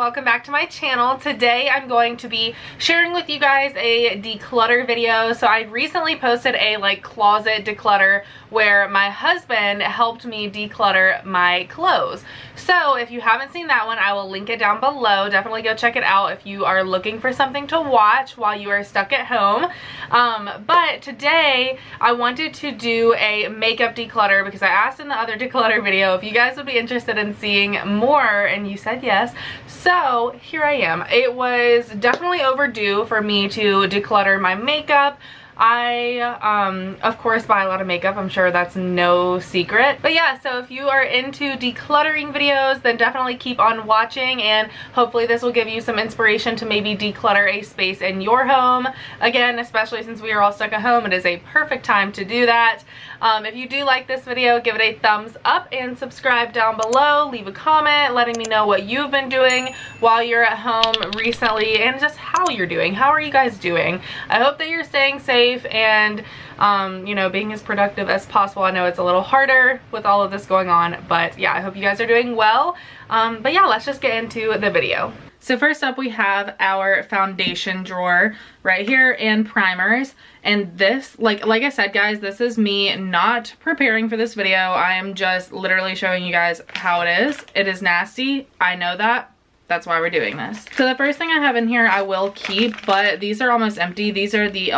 welcome back to my channel. Today I'm going to be sharing with you guys a declutter video. So I recently posted a closet declutter where my husband helped me declutter my clothes. So if you haven't seen that one, I will link it down below. Definitely go check it out if you are looking for something to watch while you are stuck at home. But today I wanted to do a makeup declutter because I asked in the other declutter video if you guys would be interested in seeing more, and you said yes. So here I am. It was definitely overdue for me to declutter my makeup. I of course buy a lot of makeup. I'm sure that's no secret. But yeah, so if you are into decluttering videos, then definitely keep on watching, and hopefully this will give you some inspiration to maybe declutter a space in your home. Again, especially since we are all stuck at home, it is a perfect time to do that. If you do like this video, give it a thumbs up and subscribe down below. Leave a comment letting me know what you've been doing while you're at home recently and just how you're doing. How are you guys doing? I hope that you're staying safe and you know, being as productive as possible. I know it's a little harder with all of this going on, but yeah, I hope you guys are doing well. But yeah, let's just get into the video. So first up, we have our foundation drawer right here and primers. And this, like I said, guys, this is me not preparing for this video. I am just literally showing you guys how it is. It is nasty. I know that. That's why we're doing this. So the first thing I have in here I will keep, but these are almost empty. These are the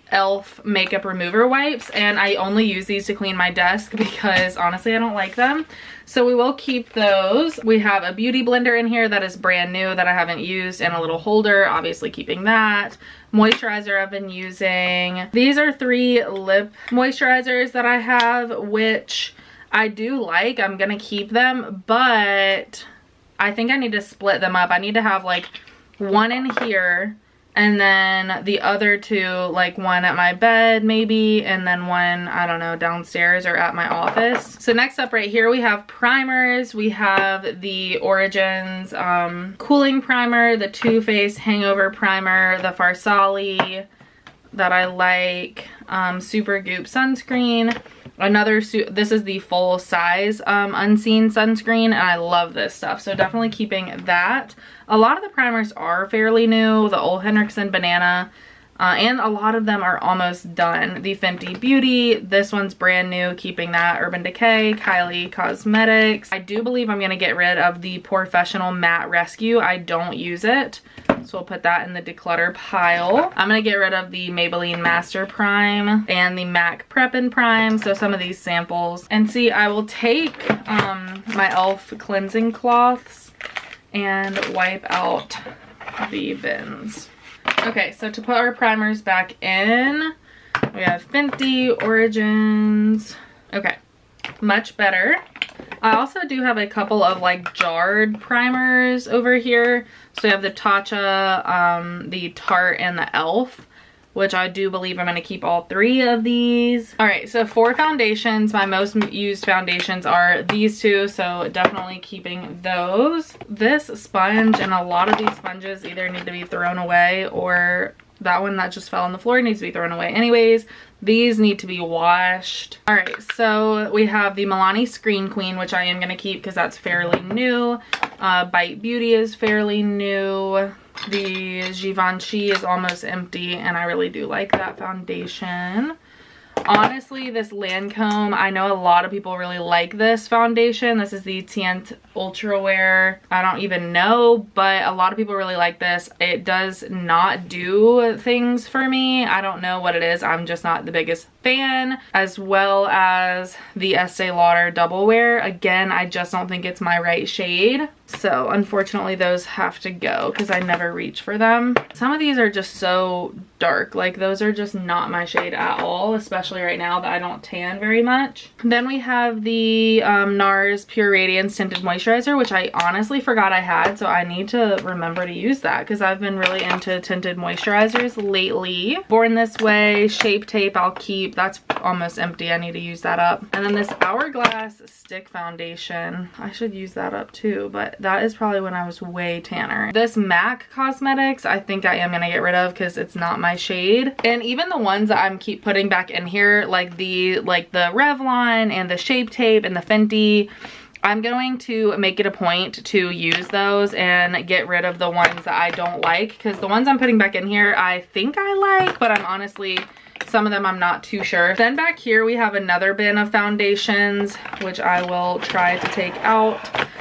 elf makeup remover wipes, and I only use these to clean my desk because honestly I don't like them. So we will keep those. We have a beauty blender in here that is brand new that I haven't used, and a little holder, obviously keeping that. Moisturizer I've been using. These are 3 lip moisturizers that I have, which I do like. I'm gonna keep them, but I think I need to split them up. I need to have like one in here, and then the other 2, like one at my bed maybe, and then one, I don't know, downstairs or at my office. So next up right here we have primers. We have the Origins cooling primer, the Too Faced hangover primer, the Farsali that I like, Super Goop sunscreen, this is the full size unseen sunscreen, and I love this stuff, so definitely keeping that. A lot of the primers are fairly new, the Ole Henriksen banana, and a lot of them are almost done. The Fenty Beauty, this one's brand new, keeping that. Urban Decay, Kylie Cosmetics. I do believe I'm gonna get rid of the Professional Matte Rescue. I don't use it, so we'll put that in the declutter pile. I'm gonna get rid of the Maybelline Master Prime and the MAC Prep and Prime, so some of these samples. And see, I will take my e.l.f. cleansing cloths and wipe out the bins. Okay, so to put our primers back in, we have Fenty, Origins. Okay, much better. I also do have a couple of like jarred primers over here. So we have the Tatcha, the Tarte, and the e.l.f., which I do believe I'm going to keep all 3 of these. All right, so for foundations, my most used foundations are these 2, so definitely keeping those. This sponge and a lot of these sponges either need to be thrown away, or that one that just fell on the floor needs to be thrown away anyways. These need to be washed. All right, so we have the Milani Screen Queen, which I am going to keep because that's fairly new. Bite Beauty is fairly new. The Givenchy is almost empty, and I really do like that foundation. Honestly, this Lancome, I know a lot of people really like this foundation. This is the Tint Ultra Wear. I don't even know, but a lot of people really like this. It does not do things for me. I don't know what it is. I'm just not the biggest fan. As well as the Estee Lauder Double Wear. Again, I just don't think it's my right shade. So unfortunately those have to go because I never reach for them. Some of these are just so dark. Like those are just not my shade at all, especially right now that I don't tan very much. Then we have the NARS Pure Radiance Tinted Moisturizer, which I honestly forgot I had. So I need to remember to use that because I've been really into tinted moisturizers lately. Born This Way, Shape Tape I'll keep. That's almost empty. I need to use that up. And then this Hourglass Stick Foundation. I should use that up too, but that is probably when I was way tanner. This MAC Cosmetics, I think I am gonna get rid of because it's not my shade. And even the ones that I'm keep putting back in here, like the Revlon and the Shape Tape and the Fenty, I'm going to make it a point to use those and get rid of the ones that I don't like, because the ones I'm putting back in here I think I like, but I'm honestly, some of them I'm not too sure. Then back here we have another bin of foundations, which I will try to take out.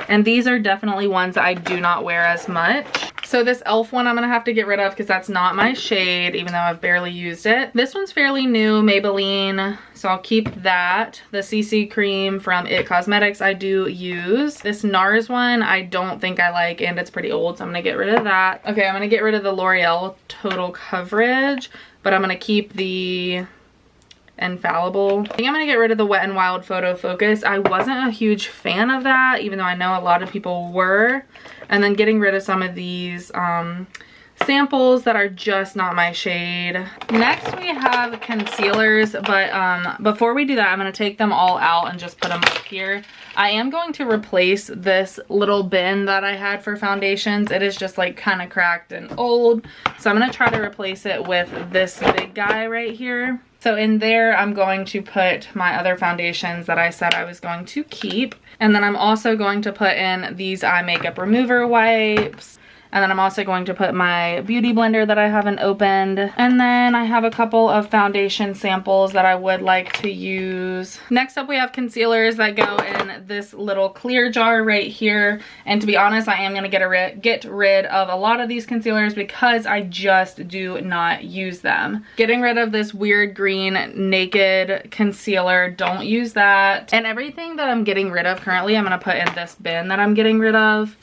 And these are definitely ones that I do not wear as much. So this e.l.f. one I'm gonna have to get rid of because that's not my shade, even though I've barely used it. This one's fairly new, Maybelline, so I'll keep that. The CC cream from It Cosmetics I do use. This NARS one I don't think I like, and it's pretty old, so I'm gonna get rid of that. Okay, I'm gonna get rid of the L'Oreal Total Coverage, but I'm gonna keep the Infallible. I think I'm gonna get rid of the Wet n Wild Photo Focus. I wasn't a huge fan of that, even though I know a lot of people were. And then getting rid of some of these samples that are just not my shade. Next we have concealers, but before we do that, I'm gonna take them all out and just put them up here. I am going to replace this little bin that I had for foundations. It is just like kind of cracked and old, so I'm gonna try to replace it with this big guy right here. So in there, I'm going to put my other foundations that I said I was going to keep. And then I'm also going to put in these eye makeup remover wipes. And then I'm also going to put my beauty blender that I haven't opened. And then I have a couple of foundation samples that I would like to use. Next up, we have concealers that go in this little clear jar right here. And to be honest, I am going to get rid of a lot of these concealers because I just do not use them. Getting rid of this weird green Naked concealer, don't use that. And everything that I'm getting rid of currently, I'm going to put in this bin that I'm getting rid of.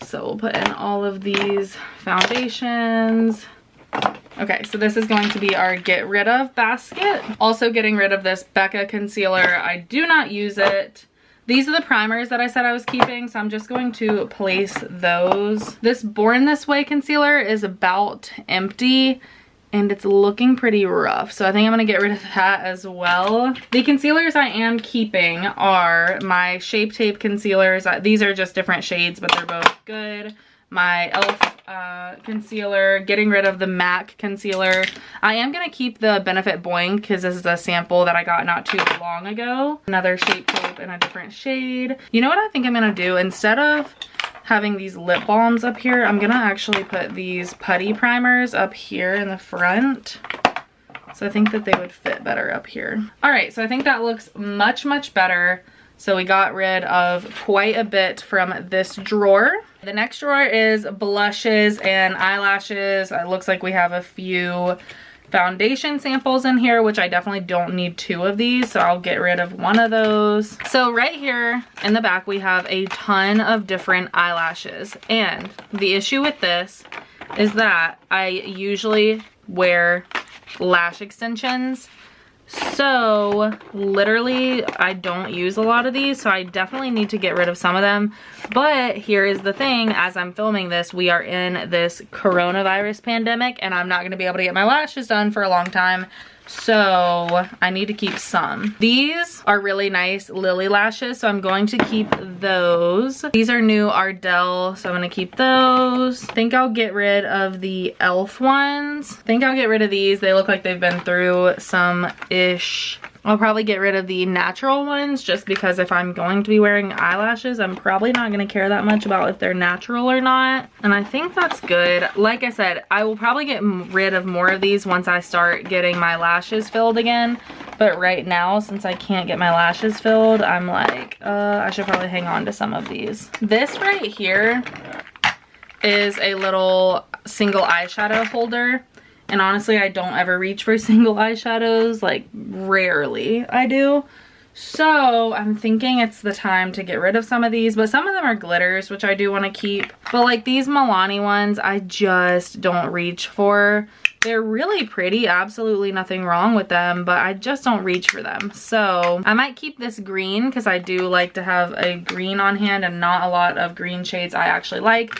So we'll put in all of these foundations. Okay, so this is going to be our get rid of basket. Also getting rid of this Becca concealer. I do not use it. These are the primers that I said I was keeping, so I'm just going to place those. This Born This Way concealer is about empty, and it's looking pretty rough, so I think I'm gonna get rid of that as well. The concealers I am keeping are my Shape Tape concealers. These are just different shades, but they're both good. My e.l.f. Concealer, getting rid of the MAC concealer. I am gonna keep the Benefit Boing because this is a sample that I got not too long ago. Another Shape Tape in a different shade. You know what I think I'm gonna do? Instead of having these lip balms up here, I'm gonna actually put these putty primers up here in the front. So I think that they would fit better up here. All right, so I think that looks much, much better. So we got rid of quite a bit from this drawer. The next drawer is blushes and eyelashes. It looks like we have a few foundation samples in here, which I definitely don't need 2 of these, so I'll get rid of one of those. So right here in the back we have a ton of different eyelashes, and the issue with this is that I usually wear lash extensions, so literally I don't use a lot of these, so I definitely need to get rid of some of them. But here is the thing, as I'm filming this, we are in this coronavirus pandemic and I'm not going to be able to get my lashes done for a long time, so I need to keep some. These are really nice Lily lashes, so I'm going to keep those. These are new Ardell, so I'm going to keep those. I think I'll get rid of the e.l.f. ones. I think I'll get rid of these. They look like they've been through some-ish. I'll probably get rid of the natural ones just because if I'm going to be wearing eyelashes, I'm probably not going to care that much about if they're natural or not. And I think that's good. Like I said, I will probably get rid of more of these once I start getting my lashes filled again. But right now, since I can't get my lashes filled, I'm like, I should probably hang on to some of these. This right here is a little single eyeshadow holder. And honestly, I don't ever reach for single eyeshadows, like rarely I do. So I'm thinking it's the time to get rid of some of these, but some of them are glitters, which I do want to keep. But like these Milani ones, I just don't reach for. They're really pretty, absolutely nothing wrong with them, but I just don't reach for them. So I might keep this green because I do like to have a green on hand and not a lot of green shades I actually like.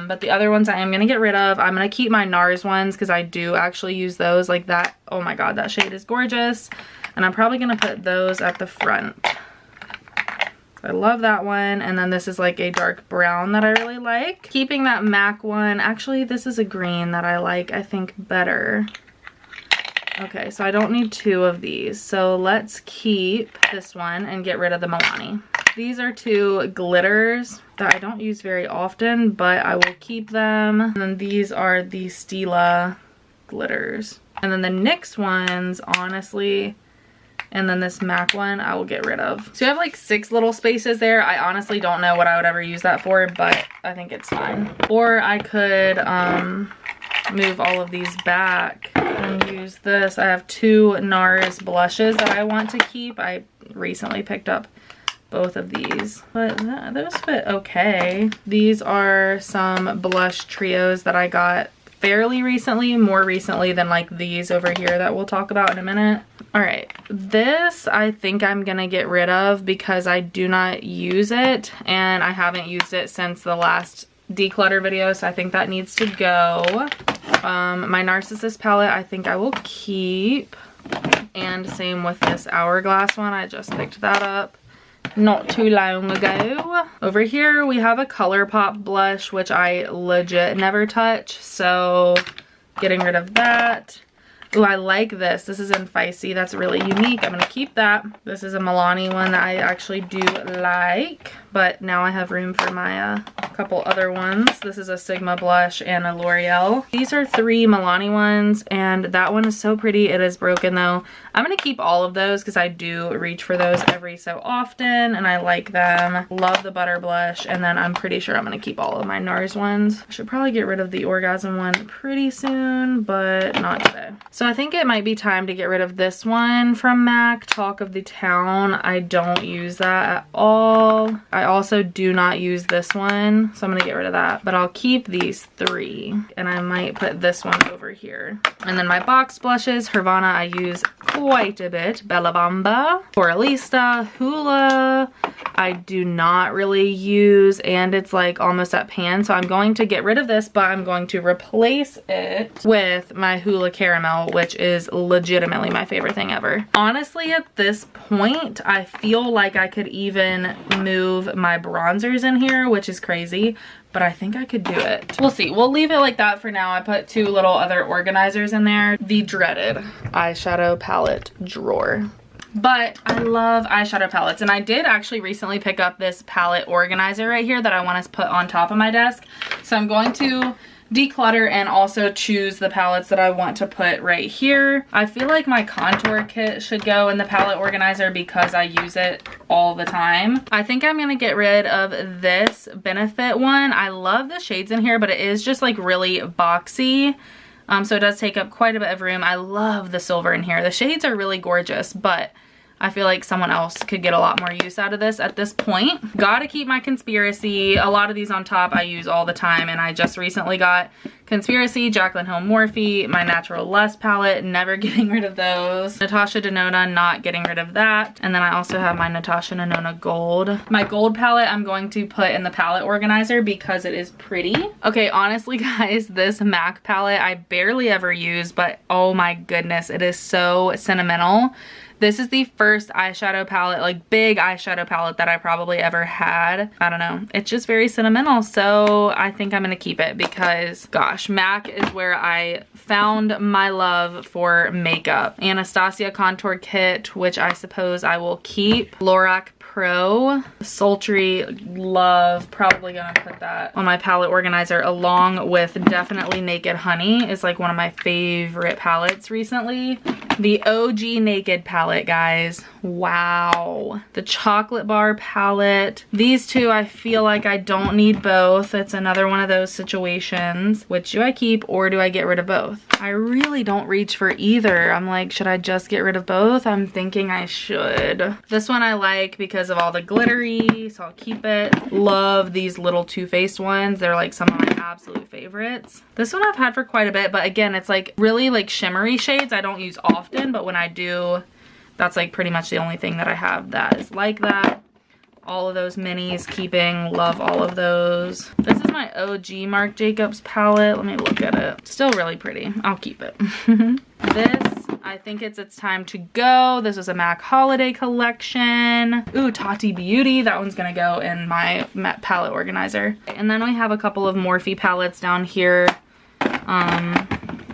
But the other ones I am going to get rid of. I'm going to keep my NARS ones because I do actually use those like that. Oh my god, that shade is gorgeous. And I'm probably going to put those at the front. I love that one. And then this is like a dark brown that I really like. Keeping that MAC one. Actually, this is a green that I like, I think, better. Okay, so I don't need 2 of these. So let's keep this one and get rid of the Milani. These are two glitters that I don't use very often, but I will keep them. And then these are the Stila glitters. And then the NYX ones, honestly, and then this MAC one, I will get rid of. So you have like 6 little spaces there. I honestly don't know what I would ever use that for, but I think it's fine. Or I could move all of these back and use this. I have 2 NARS blushes that I want to keep. I recently picked up both of these, but those fit okay. These are some blush trios that I got fairly recently, more recently than like these over here that we'll talk about in a minute. All right, this I think I'm gonna get rid of because I do not use it and I haven't used it since the last declutter video, so I think that needs to go. My Narcissus palette I think I will keep, and same with this Hourglass one. I just picked that up not too long ago. Over here we have a ColourPop blush, which I legit never touch, so getting rid of that. Oh, I like this. This is in Feisty. That's really unique. I'm gonna keep that. This is a Milani one that I actually do like, but now I have room for my couple other ones. This is a Sigma blush and a L'Oreal. These are 3 Milani ones, and that one is so pretty. It is broken though. I'm gonna keep all of those because I do reach for those every so often and I like them. Love the butter blush, and then I'm pretty sure I'm gonna keep all of my NARS ones. I should probably get rid of the Orgasm one pretty soon, but not today. So I think it might be time to get rid of this one from MAC, Talk of the Town. I don't use that at all. I also do not use this one, so I'm gonna get rid of that, but I'll keep these 3, and I might put this one over here. And then my box blushes, Hervana I use quite a bit. Bella Bamba, Coralista, Hoola I do not really use, and it's like almost at pan, so I'm going to get rid of this, but I'm going to replace it with my Hoola Caramel, which is legitimately my favorite thing ever. Honestly, at this point, I feel like I could even move my bronzers in here, which is crazy, but I think I could do it. We'll see. We'll leave it like that for now. I put 2 little other organizers in there. The dreaded eyeshadow palette drawer. But I love eyeshadow palettes, and I did actually recently pick up this palette organizer right here that I want to put on top of my desk. So I'm going to declutter and also choose the palettes that I want to put right here. I feel like my contour kit should go in the palette organizer because I use it all the time. I think I'm gonna get rid of this Benefit one. I love the shades in here, but it is just like really boxy. So it does take up quite a bit of room. I love the silver in here. The shades are really gorgeous, but I feel like someone else could get a lot more use out of this at this point. Gotta keep my Conspiracy. A lot of these on top I use all the time, and I just recently got Conspiracy, Jaclyn Hill Morphe, my Natural Lust palette, never getting rid of those. Natasha Denona, not getting rid of that. And then I also have my Natasha Denona Gold. My gold palette I'm going to put in the palette organizer because it is pretty. Okay, honestly guys, this MAC palette I barely ever use, but oh my goodness, it is so sentimental. This is the first eyeshadow palette, like big eyeshadow palette that I probably ever had. I don't know. It's just very sentimental. So I think I'm going to keep it because, gosh, MAC is where I found my love for makeup. Anastasia Contour Kit, which I suppose I will keep. Lorac Pro, Sultry Love, probably gonna put that on my palette organizer along with definitely Naked Honey is like one of my favorite palettes recently. The OG Naked palette, guys. Wow. The Chocolate Bar palette. These 2, I feel like I don't need both. It's another one of those situations. Which do I keep or do I get rid of both? I really don't reach for either. I'm like, should I just get rid of both? I'm thinking I should. This one I like because of all the glittery, so I'll keep it. Love these little Too Faced ones. They're like some of my absolute favorites. This one I've had for quite a bit, but again, it's like really like shimmery shades I don't use often, but when I do, that's like pretty much the only thing that I have that is like that. All of those minis, keeping, love all of those. This is my OG Marc Jacobs palette. Let me look at it. Still really pretty. I'll keep it. This, I think it's time to go. This is a MAC holiday collection. Ooh, Tati Beauty. That one's gonna go in my palette organizer. And then we have a couple of Morphe palettes down here.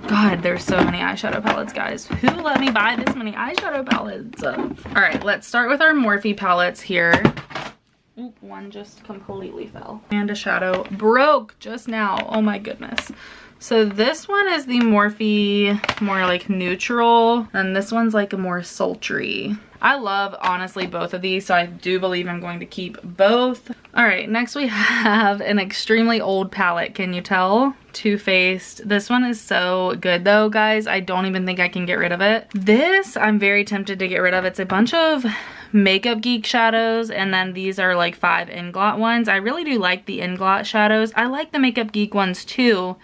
God, there's so many eyeshadow palettes, guys. Who let me buy this many eyeshadow palettes? All right, let's start with our Morphe palettes here. Oop, one just completely fell. And a shadow broke just now. Oh my goodness. So this one is the Morphe, more like neutral, and this one's like a more sultry. I love, honestly, both of these, so I do believe I'm going to keep both. All right, next we have an extremely old palette. Can you tell? Too Faced. This one is so good though, guys. I don't even think I can get rid of it. This I'm very tempted to get rid of. It's a bunch of Makeup Geek shadows, and then these are like 5 Inglot ones. I really do like the Inglot shadows. I like the Makeup Geek ones too,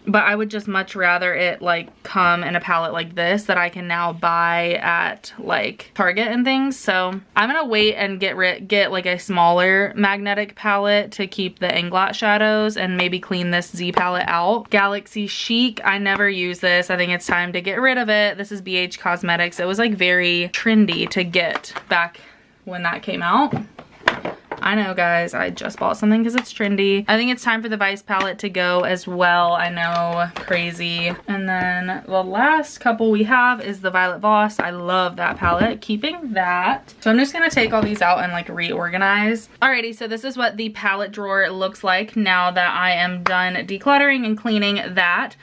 but I would just much rather it like come in a palette like this that I can now buy at like Target and things. So I'm gonna wait and get like a smaller magnetic palette to keep the Inglot shadows and maybe clean this Z palette out. Galaxy Chic, I never use this. I think it's time to get rid of it. This is BH Cosmetics. It was like very trendy to get back when that came out. I know, guys, I just bought something because it's trendy. I think it's time for the Vice palette to go as well. I know, crazy. And then the last couple we have is the Violet Voss. I love that palette, keeping that. So I'm just gonna take all these out and like reorganize. Alrighty, so this is what the palette drawer looks like now that I am done decluttering and cleaning that.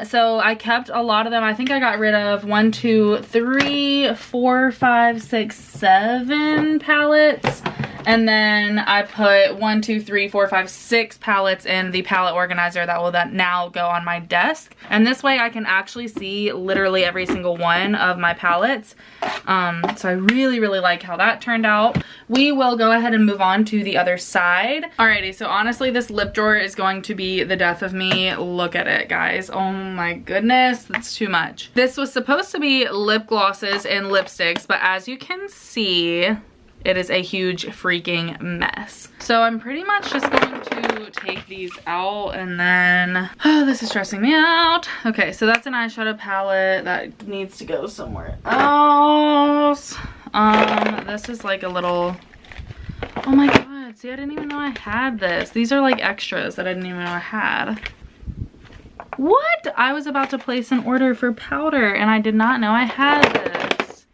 So I kept a lot of them. I think I got rid of 1, 2, 3, 4, 5, 6, 7 palettes. And then I put 1, 2, 3, 4, 5, 6 palettes in the palette organizer that will then now go on my desk. And this way I can actually see literally every single one of my palettes. So I really, really like how that turned out. We will go ahead and move on to the other side. Alrighty, so honestly, this lip drawer is going to be the death of me. Look at it, guys. Oh my goodness, that's too much. This was supposed to be lip glosses and lipsticks, but as you can see, it is a huge freaking mess. So I'm pretty much just going to take these out and then, oh, this is stressing me out. Okay, so that's an eyeshadow palette that needs to go somewhere else. This is like a little, oh my God, see, I didn't even know I had this. These are like extras that I didn't even know I had. What? I was about to place an order for powder and I did not know I had this.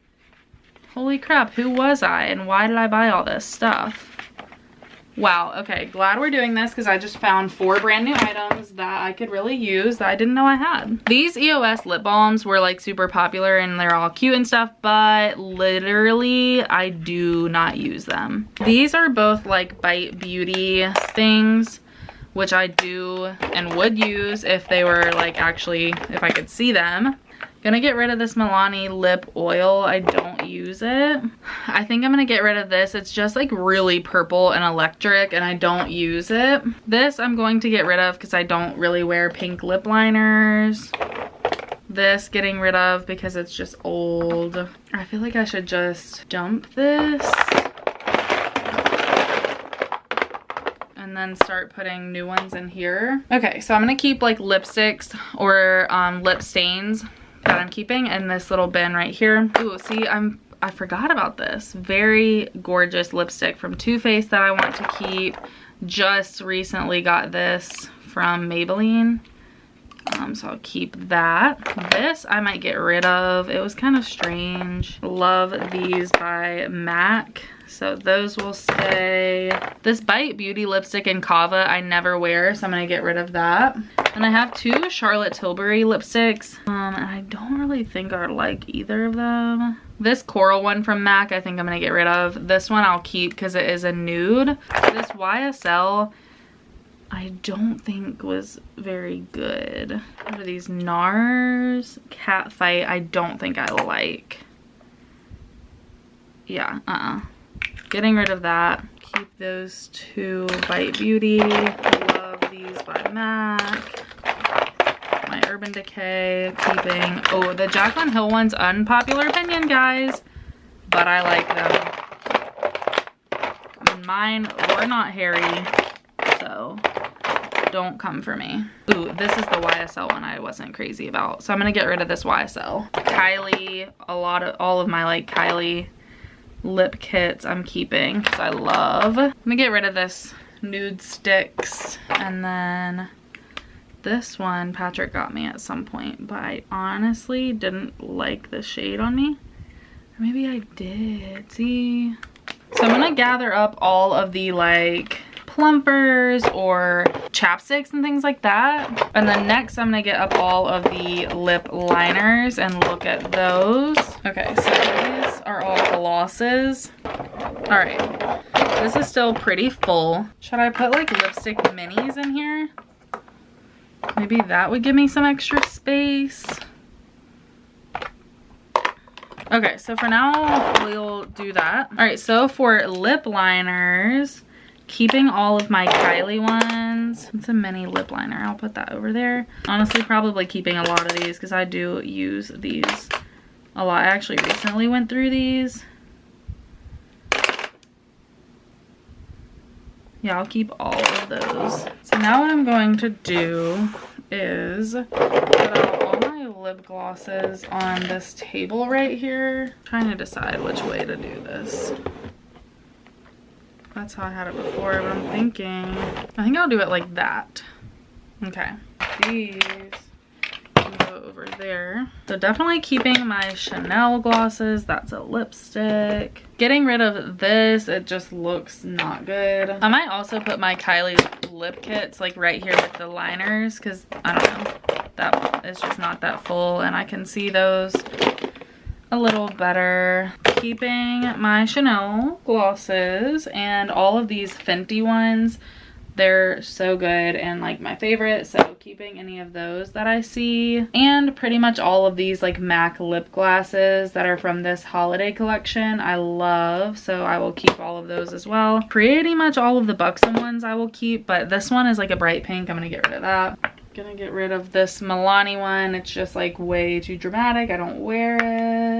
Holy crap, who was I and why did I buy all this stuff? Wow, okay, glad we're doing this because I just found 4 brand new items that I could really use that I didn't know I had. These EOS lip balms were like super popular and they're all cute and stuff, but literally I do not use them. These are both like Bite Beauty things, which I do and would use if they were like actually, if I could see them. Gonna get rid of this Milani lip oil. I don't use it. I think I'm gonna get rid of this. It's just like really purple and electric and I don't use it. This I'm going to get rid of because I don't really wear pink lip liners. This getting rid of because it's just old. I feel like I should just dump this and then start putting new ones in here. Okay, so I'm gonna keep like lipsticks or lip stains that I'm keeping in this little bin right here. Ooh, see, I forgot about this. Very gorgeous lipstick from Too Faced that I want to keep. Just recently got this from Maybelline. So I'll keep that. This I might get rid of. It was kind of strange. Love these by MAC. So those will stay. This Bite Beauty lipstick in Kava I never wear, so I'm gonna get rid of that. And I have 2 Charlotte Tilbury lipsticks. And I don't really think I like either of them. This coral one from MAC I think I'm gonna get rid of. This one I'll keep because it is a nude. This YSL I don't think was very good. What are these? NARS Catfight I don't think I like. Yeah, getting rid of that. Keep those 2 Bite Beauty. Love these by MAC. My Urban Decay. Keeping, oh, the Jaclyn Hill one's unpopular opinion, guys, but I like them. Mine were not hairy, so don't come for me. Ooh, this is the YSL one I wasn't crazy about, so I'm gonna get rid of this YSL. Kylie, all of my like Kylie lip kits I'm keeping because I love. I'm gonna get rid of this Nude Sticks, and then this one Patrick got me at some point, but I honestly didn't like the shade on me. Or maybe I did. See, So I'm gonna gather up all of the like plumpers or chapsticks and things like that. And then next I'm gonna get up all of the lip liners and look at those. Okay, so these are all glosses. All right, this is still pretty full. Should I put like lipstick minis in here? Maybe that would give me some extra space. Okay, so for now we'll do that. All right, so for lip liners, keeping all of my Kylie ones. It's a mini lip liner. I'll put that over there. Honestly, probably keeping a lot of these because I do use these a lot. I actually recently went through these. Yeah, I'll keep all of those. So now what I'm going to do is put out all my lip glosses on this table right here. I'm trying to decide which way to do this. That's how I had it before, but I'm thinking, I think I'll do it like that. Okay, these can go over there. So definitely keeping my Chanel glosses. That's a lipstick. Getting rid of this, it just looks not good. I might also put my Kylie lip kits like right here with the liners because I don't know, that is just not that full and I can see those a little better. Keeping my Chanel glosses and all of these Fenty ones. They're so good and like my favorite, so keeping any of those that I see. And pretty much all of these like MAC lip glosses that are from this holiday collection I love, so I will keep all of those as well. Pretty much all of the Buxom ones I will keep, but this one is like a bright pink. I'm gonna get rid of that. Gonna get rid of this Milani one. It's just like way too dramatic. I don't wear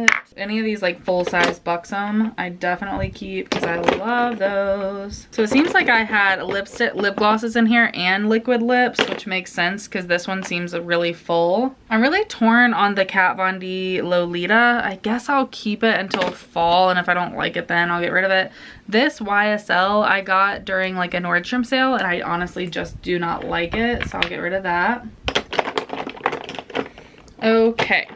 it. Any of these like full-size Buxom I definitely keep because I love those. So it seems like I had lip glosses in here and liquid lips, which makes sense because this one seems really full. I'm really torn on the Kat Von D Lolita. I guess I'll keep it until fall, and if I don't like it then I'll get rid of it. This YSL I got during like a Nordstrom sale and I honestly just do not like it, so I'll get rid of that. Okay,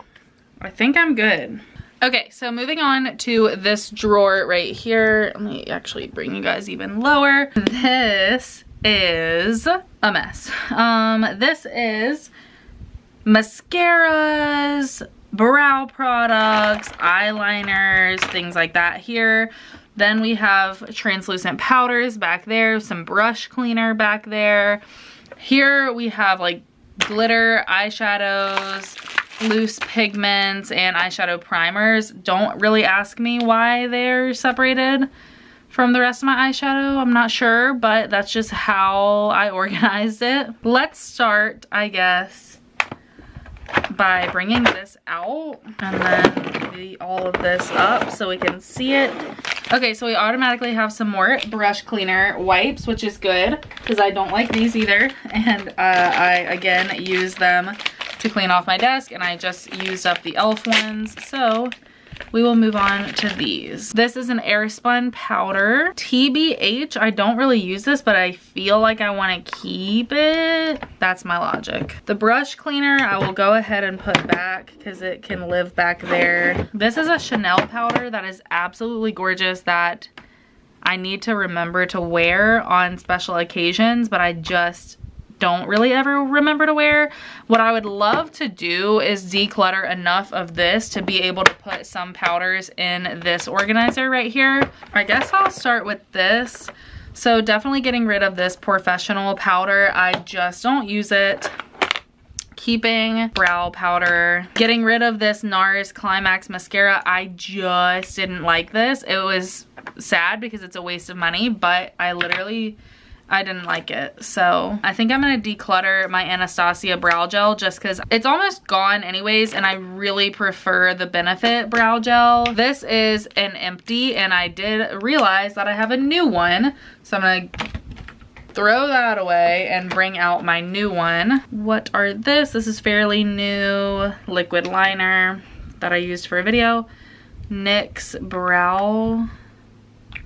I think I'm good. Okay, so moving on to this drawer right here. Let me actually bring you guys even lower. This is a mess. This is mascaras, brow products, eyeliners, things like that here. Then we have translucent powders back there, some brush cleaner back there. Here we have like glitter, eyeshadows, loose pigments, and eyeshadow primers. Don't really ask me why they're separated from the rest of my eyeshadow. I'm not sure, but that's just how I organized it. Let's start, I guess, by bringing this out and then all of this up so we can see it. Okay, so we automatically have some more brush cleaner wipes, which is good because I don't like these either. And I, again, use them to clean off my desk, and I just used up the e.l.f. ones. So we will move on to these. This is an Airspun powder. TBH, I don't really use this, but I feel like I want to keep it. That's my logic. The brush cleaner, I will go ahead and put back because it can live back there. This is a Chanel powder that is absolutely gorgeous that I need to remember to wear on special occasions, but I just don't really ever remember to wear. What I would love to do is declutter enough of this to be able to put some powders in this organizer right here. I guess I'll start with this. So definitely getting rid of this Professional powder. I just don't use it. Keeping brow powder. Getting rid of this NARS Climax mascara. I just didn't like this. It was sad because it's a waste of money, but I didn't like it. So I think I'm gonna declutter my Anastasia brow gel just because it's almost gone anyways, and I really prefer the Benefit brow gel. This is an empty, and I did realize that I have a new one. So I'm gonna throw that away and bring out my new one. What are this? This is fairly new liquid liner that I used for a video. NYX brow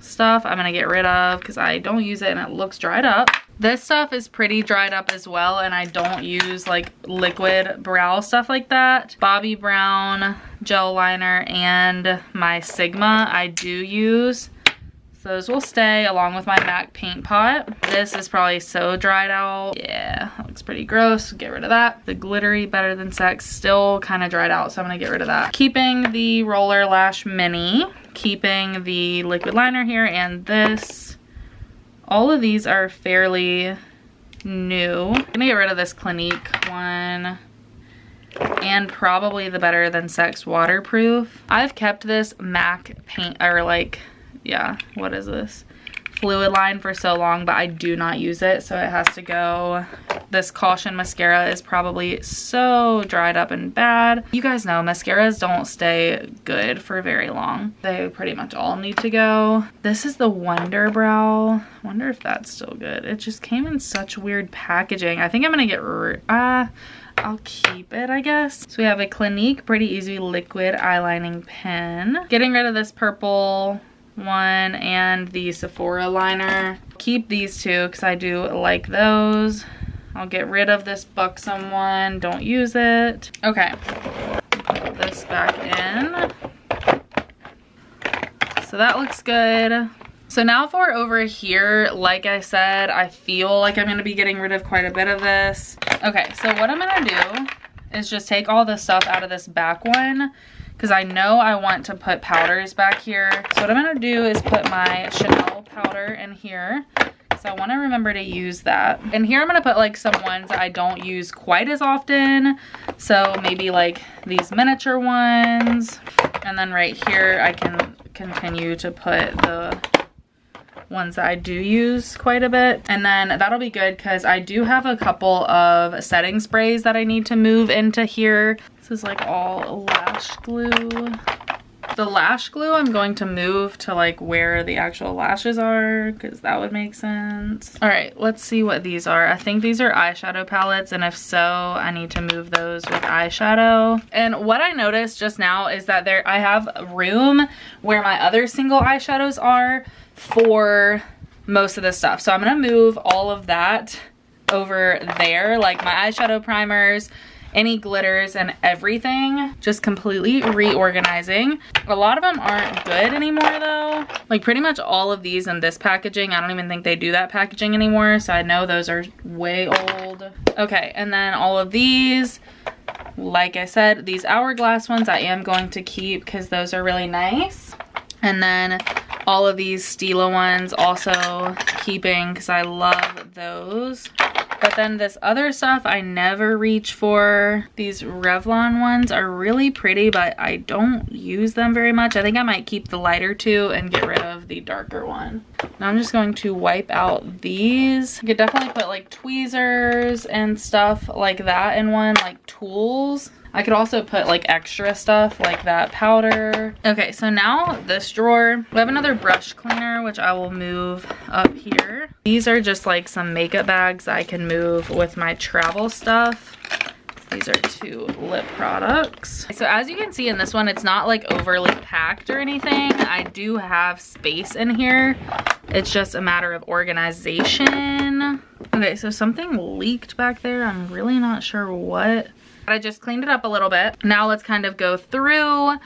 stuff I'm gonna get rid of because I don't use it and it looks dried up. This stuff is pretty dried up as well, and I don't use like liquid brow stuff like that. Bobbi Brown gel liner and my Sigma I do use. So those will stay along with my MAC paint pot. This is probably so dried out. Yeah, that looks pretty gross. Get rid of that. The glittery Better Than Sex still kind of dried out, so I'm gonna get rid of that. Keeping the Roller Lash Mini. Keeping the liquid liner here and this. All of these are fairly new. I'm gonna get rid of this Clinique one. And probably the Better Than Sex waterproof. I've kept this MAC paint, or like, yeah, what is this? Fluid line for so long, but I do not use it, so it has to go. This Caution mascara is probably so dried up and bad. You guys know mascaras don't stay good for very long. They pretty much all need to go. This is the Wonder Brow. Wonder if that's still good. It just came in such weird packaging. I think I'm gonna get I'll keep it, I guess. So we have a Clinique Pretty Easy liquid eyelining pen. Getting rid of this purple one and the Sephora liner. Keep these two because I do like those. I'll get rid of this Buxom one. Don't use it. Okay. Put this back in. So that looks good. So now for over here, like I said, I feel like I'm going to be getting rid of quite a bit of this. Okay, so what I'm going to do is just take all the stuff out of this back one because I know I want to put powders back here. So what I'm going to do is put my Chanel powder in here. So I want to remember to use that. And here I'm going to put like some ones that I don't use quite as often. So maybe like these miniature ones. And then right here I can continue to put the ones that I do use quite a bit. And then that'll be good because I do have a couple of setting sprays that I need to move into here. This is like all lash glue. The lash glue I'm going to move to like where the actual lashes are because that would make sense. All right, let's see what these are. I think these are eyeshadow palettes, and if so, I need to move those with eyeshadow. And what I noticed just now is that I have room where my other single eyeshadows are for most of this stuff. So I'm gonna move all of that over there, like my eyeshadow primers, any glitters and everything, just completely reorganizing. A lot of them aren't good anymore though. Like pretty much all of these in this packaging, I don't even think they do that packaging anymore, so I know those are way old. Okay, and then all of these, like I said, these hourglass ones I am going to keep because those are really nice. And then all of these Stila ones also keeping because I love those. But then this other stuff I never reach for. These Revlon ones are really pretty, but I don't use them very much. I think I might keep the lighter two and get rid of the darker one. Now I'm just going to wipe out these. You could definitely put like tweezers and stuff like that in one, like tools. I could also put like extra stuff like that powder. Okay, so now this drawer, we have another brush cleaner, which I will move up here. These are just like some makeup bags I can move with my travel stuff. These are 2 lip products. So as you can see in this one, it's not like overly packed or anything. I do have space in here. It's just a matter of organization. Okay, so something leaked back there. I'm really not sure what. I just cleaned it up a little bit. Now let's kind of go through.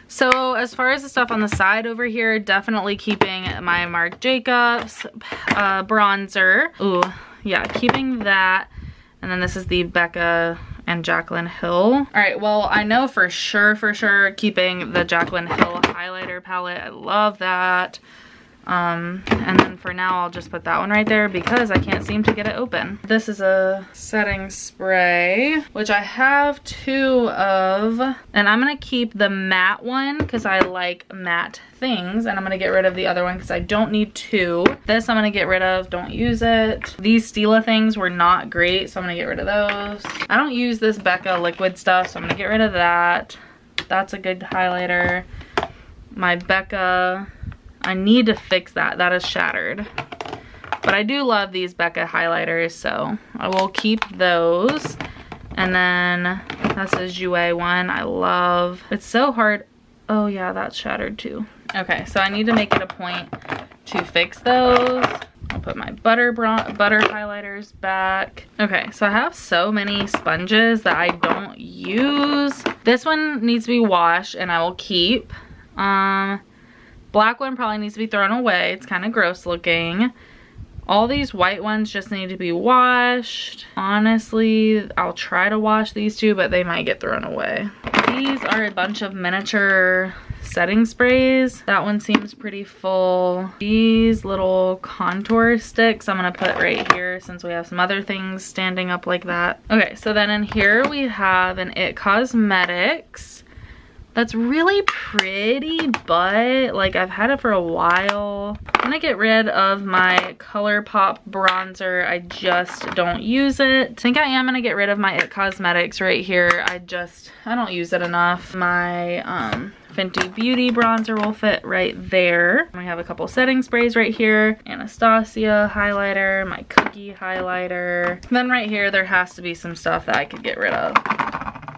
So as far as the stuff on the side over here, definitely keeping my Marc Jacobs bronzer. Ooh, yeah, keeping that. And then this is the Becca and Jaclyn Hill. All right, well, I know for sure keeping the Jaclyn Hill highlighter palette. I love that. And then for now I'll just put that one right there because I can't seem to get it open. This is a setting spray, which I have 2 of, and I'm gonna keep the matte one because I like matte things, and I'm gonna get rid of the other one because I don't need 2. This I'm gonna get rid of, don't use it. These Stila things were not great, so I'm gonna get rid of those. I don't use this Becca liquid stuff, so I'm gonna get rid of that. That's a good highlighter. My Becca, I need to fix that. That is shattered. But I do love these Becca highlighters, so I will keep those. And then that's a Jouer one I love. It's so hard. Oh yeah, that's shattered too. Okay, so I need to make it a point to fix those. I'll put my butter highlighters back. Okay, so I have so many sponges that I don't use. This one needs to be washed and I will keep. Black one probably needs to be thrown away. It's kind of gross looking. All these white ones just need to be washed. Honestly, I'll try to wash these two, but they might get thrown away. These are a bunch of miniature setting sprays. That one seems pretty full. These little contour sticks I'm gonna put right here since we have some other things standing up like that. Okay, so then in here we have an It Cosmetics. That's really pretty, but like I've had it for a while. I'm gonna get rid of my ColourPop bronzer. I just don't use it. I think I am gonna get rid of my It Cosmetics right here. I don't use it enough. My Fenty Beauty bronzer will fit right there. We have a couple setting sprays right here. Anastasia highlighter, my Cookie highlighter. Then right here, there has to be some stuff that I could get rid of.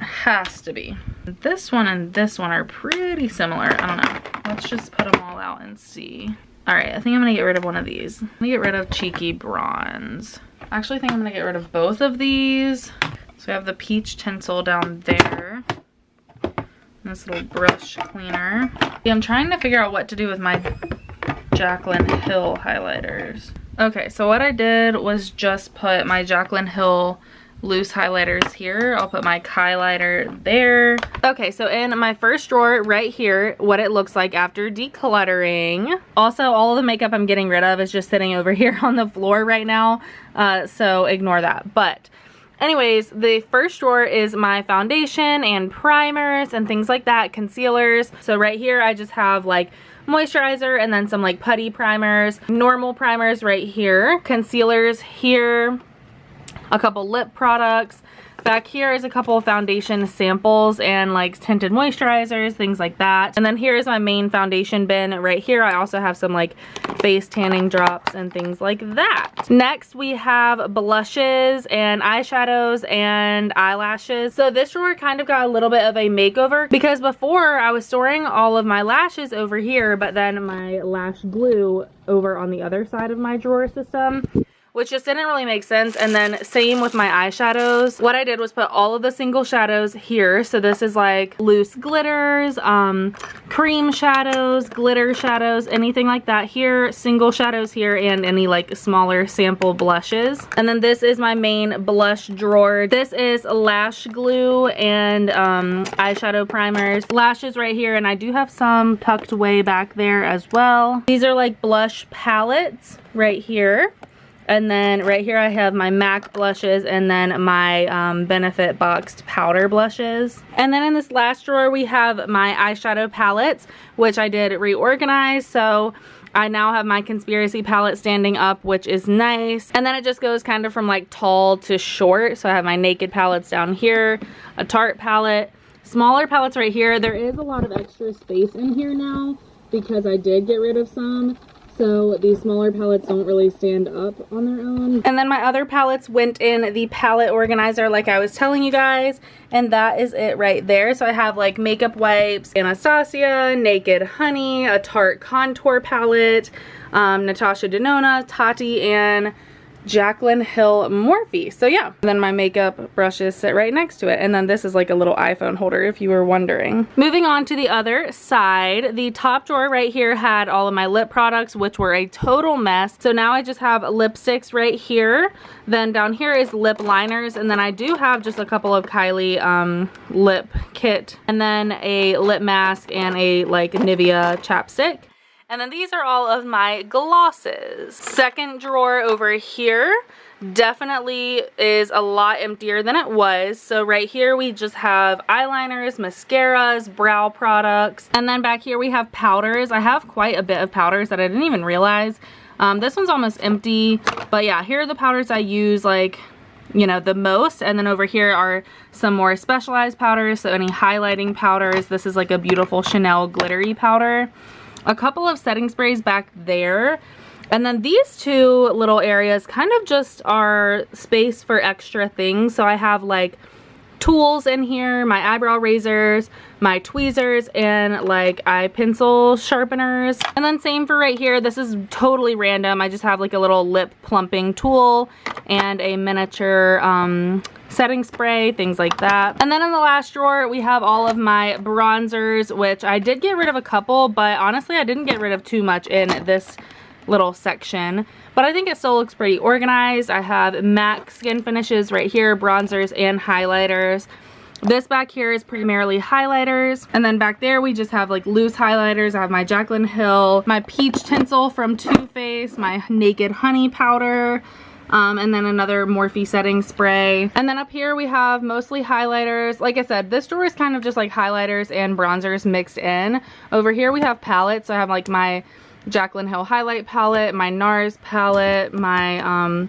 Has to be. This one and this one are pretty similar. I don't know. Let's just put them all out and see. All right, I think I'm gonna get rid of one of these. I'm gonna get rid of Cheeky Bronze. I actually think I'm gonna get rid of both of these. So we have the peach tinsel down there. This little brush cleaner. Yeah, I'm trying to figure out what to do with my Jaclyn Hill highlighters. Okay, so what I did was just put my Jaclyn Hill loose highlighters here. I'll put my highlighter there. Okay, so in my first drawer right here, what it looks like after decluttering. Also, all of the makeup I'm getting rid of is just sitting over here on the floor right now, so ignore that. But anyways, the first drawer is my foundation and primers and things like that, concealers. So right here I just have like moisturizer and then some like putty primers, normal primers right here, concealers here, a couple lip products. Back here is a couple of foundation samples and like tinted moisturizers, things like that. And then here is my main foundation bin. Right here I also have some like face tanning drops and things like that. Next we have blushes and eyeshadows and eyelashes. So this drawer kind of got a little bit of a makeover because before I was storing all of my lashes over here, but then my lash glue over on the other side of my drawer system, which just didn't really make sense. And then same with my eyeshadows. What I did was put all of the single shadows here. So this is like loose glitters, cream shadows, glitter shadows, anything like that here, single shadows here, and any like smaller sample blushes. And then this is my main blush drawer. This is lash glue and eyeshadow primers. Lashes right here, and I do have some tucked way back there as well. These are like blush palettes right here. And then right here I have my MAC blushes and then my Benefit boxed powder blushes. And then in this last drawer we have my eyeshadow palettes, which I did reorganize. So I now have my Conspiracy palette standing up, which is nice. And then it just goes kind of from like tall to short. So I have my Naked palettes down here, a Tarte palette, smaller palettes right here. There is a lot of extra space in here now because I did get rid of some. So these smaller palettes don't really stand up on their own. And then my other palettes went in the palette organizer like I was telling you guys. And that is it right there. So I have like makeup wipes, Anastasia, Naked Honey, a Tarte contour palette, Natasha Denona, Tati, and Jaclyn Hill Morphe. So yeah, and then my makeup brushes sit right next to it. And then this is like a little iPhone holder if you were wondering. Moving on to the other side, the top drawer right here had all of my lip products, which were a total mess. So now I just have lipsticks right here. Then down here is lip liners. And then I do have just a couple of Kylie lip kit. And then a lip mask and a like Nivea chapstick. And then these are all of my glosses. Second drawer over here definitely is a lot emptier than it was. So right here we just have eyeliners, mascaras, brow products. And then back here we have powders. I have quite a bit of powders that I didn't even realize. This one's almost empty. But yeah, here are the powders I use like, you know, the most. And then over here are some more specialized powders. So any highlighting powders. This is like a beautiful Chanel glittery powder. A couple of setting sprays back there. And then these two little areas kind of just are space for extra things. So I have like tools in here, my eyebrow razors, my tweezers, and like eye pencil sharpeners. And then same for right here. This is totally random. I just have like a little lip plumping tool and a miniature setting spray, things like that. And then in the last drawer, we have all of my bronzers, which I did get rid of a couple, but honestly, I didn't get rid of too much in this little section. But I think it still looks pretty organized. I have MAC skin finishes right here, bronzers and highlighters. This back here is primarily highlighters. And then back there, we just have like loose highlighters. I have my Jaclyn Hill, my peach tinsel from Too Faced, my Naked Honey powder, and then another Morphe setting spray. And then up here we have mostly highlighters. Like I said, this drawer is kind of just like highlighters and bronzers mixed in. Over here we have palettes. So I have like my Jaclyn Hill highlight palette, my NARS palette, my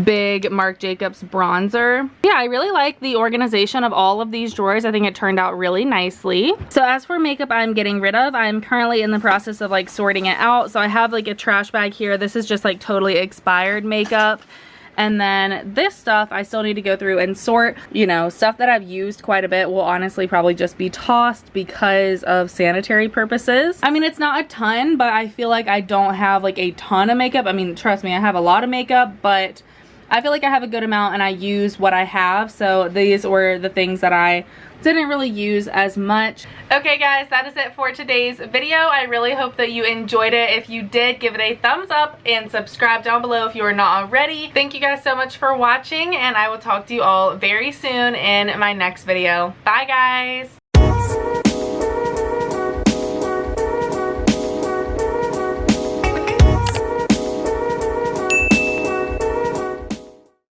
big Marc Jacobs bronzer. Yeah, I really like the organization of all of these drawers. I think it turned out really nicely. So as for makeup I'm getting rid of, I'm currently in the process of like sorting it out. So I have like a trash bag here. This is just like totally expired makeup. And then this stuff I still need to go through and sort. You know, stuff that I've used quite a bit will honestly probably just be tossed because of sanitary purposes. I mean, it's not a ton, but I feel like I don't have like a ton of makeup. I mean, trust me, I have a lot of makeup, but I feel like I have a good amount and I use what I have. So these were the things that I didn't really use as much. Okay guys, that is it for today's video. I really hope that you enjoyed it. If you did, give it a thumbs up and subscribe down below if you are not already. Thank you guys so much for watching, and I will talk to you all very soon in my next video. Bye guys.